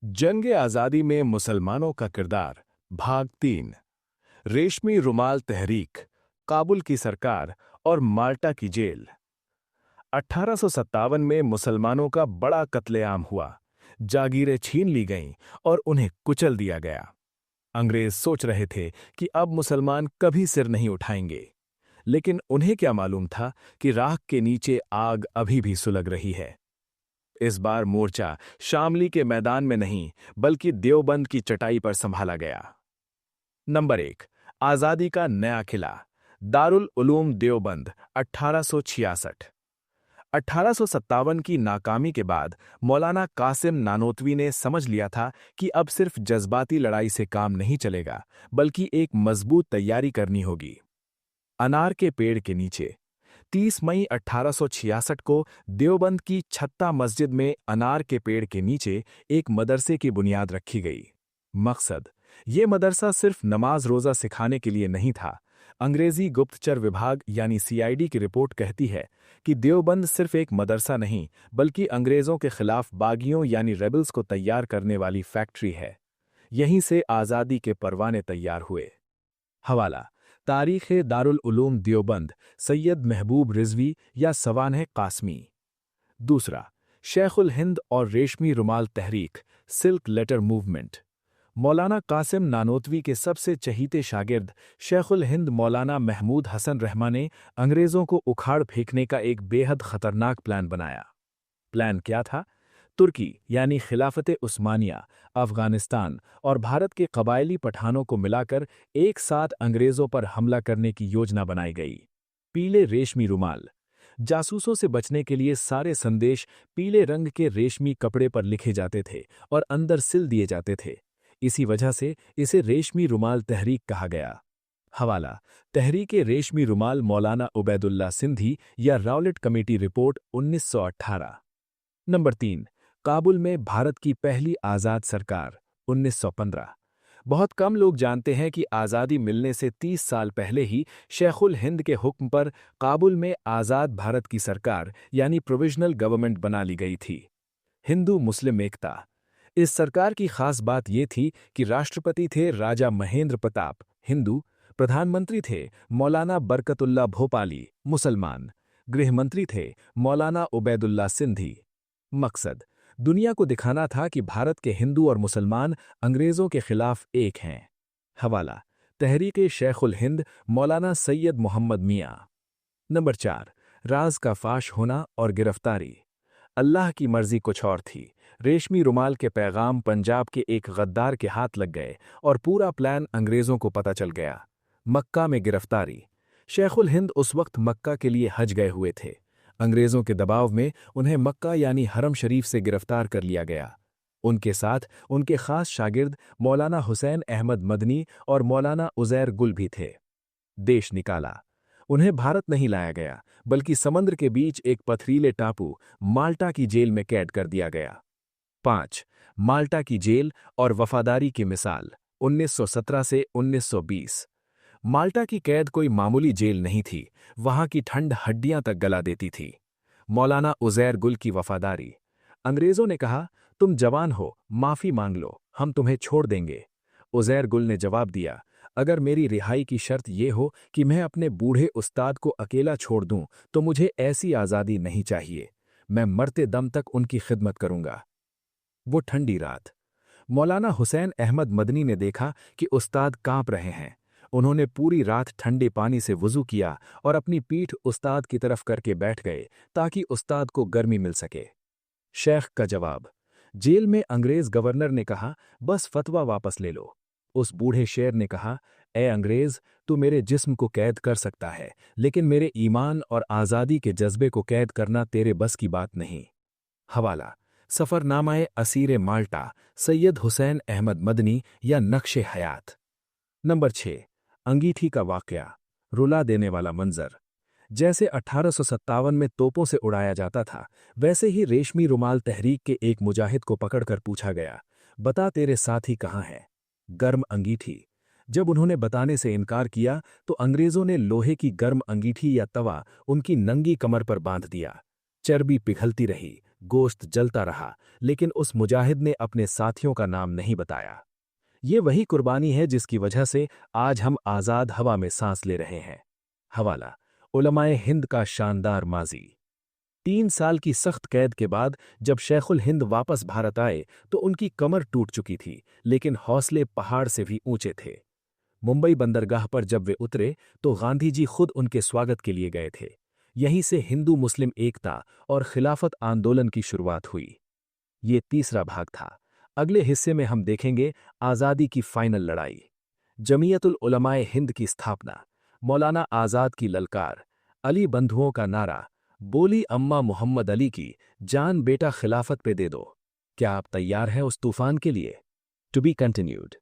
जंग आज़ादी में मुसलमानों का किरदार भाग 3। रेशमी रुमाल तहरीक, काबुल की सरकार और माल्टा की जेल। 1857 में मुसलमानों का बड़ा कत्लेआम हुआ। जागीरें छीन ली गईं और उन्हें कुचल दिया गया। अंग्रेज सोच रहे थे कि अब मुसलमान कभी सिर नहीं उठाएंगे, लेकिन उन्हें क्या मालूम था कि राख के नीचे आग अभी भी सुलग रही है। इस बार मोर्चा शामली के मैदान में नहीं, बल्कि देवबंद की चटाई पर संभाला गया। नंबर 1, आजादी का नया किला, दारुल उलूम देवबंद, 1866। 1857 की नाकामी के बाद मौलाना कासिम नानोतवी ने समझ लिया था कि अब सिर्फ जज्बाती लड़ाई से काम नहीं चलेगा, बल्कि एक मजबूत तैयारी करनी होगी। अनार के पेड़ के नीचे 30 मई 1866 को देवबंद की छत्ता मस्जिद में अनार के पेड़ के नीचे एक मदरसे की बुनियाद रखी गई। मकसद, ये मदरसा सिर्फ नमाज रोज़ा सिखाने के लिए नहीं था। अंग्रेजी गुप्तचर विभाग यानी सीआईडी की रिपोर्ट कहती है कि देवबंद सिर्फ एक मदरसा नहीं, बल्कि अंग्रेज़ों के खिलाफ बागियों यानी रेबल्स को तैयार करने वाली फैक्ट्री है। यहीं से आज़ादी के परवाने तैयार हुए। हवाला: तारीख़ दारुल उलूम देवबंद, सैयद महबूब रिजवी या सवानह कासमी। दूसरा, शेखुल हिंद और रेशमी रुमाल तहरीक, सिल्क लेटर मूवमेंट। मौलाना कासिम नानोतवी के सबसे चहीते शागिर्द शेखुल हिंद मौलाना महमूद हसन रहमा ने अंग्रेज़ों को उखाड़ फेंकने का एक बेहद खतरनाक प्लान बनाया। प्लान क्या था? तुर्की यानी खिलाफत उस्मानिया, अफगानिस्तान और भारत के कबायली पठानों को मिलाकर एक साथ अंग्रेज़ों पर हमला करने की योजना बनाई गई। पीले रेशमी रुमाल। जासूसों से बचने के लिए सारे संदेश पीले रंग के रेशमी कपड़े पर लिखे जाते थे और अंदर सिल दिए जाते थे। इसी वजह से इसे रेशमी रुमाल तहरीक कहा गया। हवाला: तहरीके रेशमी रुमाल, मौलाना उबैदुल्ला सिंधी या Rowlatt committee report, 1918। Number 3, Kabul में भारत की पहली आज़ाद सरकार, 1915। बहुत कम लोग जानते हैं कि आज़ादी मिलने से 30 साल पहले ही शेखुल हिंद के हुक्म पर काबुल में आज़ाद भारत की सरकार यानी प्रोविजनल गवर्नमेंट बना ली गई थी। हिंदू मुस्लिम एकता। इस सरकार की खास बात यह थी कि राष्ट्रपति थे राजा महेंद्र प्रताप, हिंदू। प्रधानमंत्री थे मौलाना बरकतुल्ला भोपाली, मुसलमान। गृहमंत्री थे मौलाना उबैदुल्ला सिंधी। मकसद, दुनिया को दिखाना था कि भारत के हिंदू और मुसलमान अंग्रेज़ों के खिलाफ एक हैं। हवाला: तहरीके शेखुल हिंद, मौलाना सैयद मोहम्मद मियाँ। नंबर 4, राज का फाश होना और गिरफ्तारी। अल्लाह की मर्जी कुछ और थी। रेशमी रुमाल के पैगाम पंजाब के एक गद्दार के हाथ लग गए और पूरा प्लान अंग्रेज़ों को पता चल गया। मक्का में गिरफ्तारी। शेखुल हिंद उस वक्त मक्का के लिए हज गए हुए थे। अंग्रेज़ों के दबाव में उन्हें मक्का यानी हरम शरीफ से गिरफ्तार कर लिया गया। उनके साथ उनके खास शागिर्द मौलाना हुसैन अहमद मदनी और मौलाना उज़ैर गुल भी थे। देश निकाला। उन्हें भारत नहीं लाया गया, बल्कि समुद्र के बीच एक पथरीले टापू माल्टा की जेल में कैद कर दिया गया। 5, माल्टा की जेल और वफादारी की मिसाल, 1917 से 1920। माल्टा की कैद कोई मामूली जेल नहीं थी। वहां की ठंड हड्डियां तक गला देती थी। मौलाना उज़ैर गुल की वफादारी। अंग्रेज़ों ने कहा, तुम जवान हो, माफ़ी मांग लो, हम तुम्हें छोड़ देंगे। उज़ैर गुल ने जवाब दिया, अगर मेरी रिहाई की शर्त यह हो कि मैं अपने बूढ़े उस्ताद को अकेला छोड़ दूं, तो मुझे ऐसी आज़ादी नहीं चाहिए। मैं मरते दम तक उनकी खिदमत करूंगा। वो ठंडी रात। मौलाना हुसैन अहमद मदनी ने देखा कि उस्ताद कांप रहे हैं। उन्होंने पूरी रात ठंडे पानी से वुज़ू किया और अपनी पीठ उस्ताद की तरफ करके बैठ गए ताकि उस्ताद को गर्मी मिल सके। शेख का जवाब। जेल में अंग्रेज़ गवर्नर ने कहा, बस फतवा वापस ले लो। उस बूढ़े शेर ने कहा, ए अंग्रेज़, तू मेरे जिस्म को कैद कर सकता है, लेकिन मेरे ईमान और आज़ादी के जज्बे को कैद करना तेरे बस की बात नहीं। हवाला: सफ़रनामाए असीर माल्टा, सैयद हुसैन अहमद मदनी या नक्शे हयात। नंबर 6, अंगीठी का वाक़या, रुला देने वाला मंजर। जैसे 1857 में तोपों से उड़ाया जाता था, वैसे ही रेशमी रुमाल तहरीक के एक मुजाहिद को पकड़कर पूछा गया, बता तेरे साथी कहाँ हैं? गर्म अंगीठी। जब उन्होंने बताने से इनकार किया तो अंग्रेज़ों ने लोहे की गर्म अंगीठी या तवा उनकी नंगी कमर पर बांध दिया। चर्बी पिघलती रही, गोश्त जलता रहा, लेकिन उस मुजाहिद ने अपने साथियों का नाम नहीं बताया। ये वही कुर्बानी है जिसकी वजह से आज हम आज़ाद हवा में सांस ले रहे हैं। हवाला: उलमाए हिंद का शानदार माजी। 3 साल की सख्त कैद के बाद जब शेखुल हिंद वापस भारत आए तो उनकी कमर टूट चुकी थी, लेकिन हौसले पहाड़ से भी ऊंचे थे। मुंबई बंदरगाह पर जब वे उतरे तो गांधी जी खुद उनके स्वागत के लिए गए थे। यहीं से हिंदू मुस्लिम एकता और खिलाफत आंदोलन की शुरुआत हुई। ये तीसरा भाग था। अगले हिस्से में हम देखेंगे आज़ादी की फाइनल लड़ाई, जमीयतुल उलमाए हिंद की स्थापना, मौलाना आज़ाद की ललकार, अली बंधुओं का नारा, बोली अम्मा मोहम्मद अली की, जान बेटा खिलाफत पे दे दो। क्या आप तैयार हैं उस तूफान के लिए? To be continued.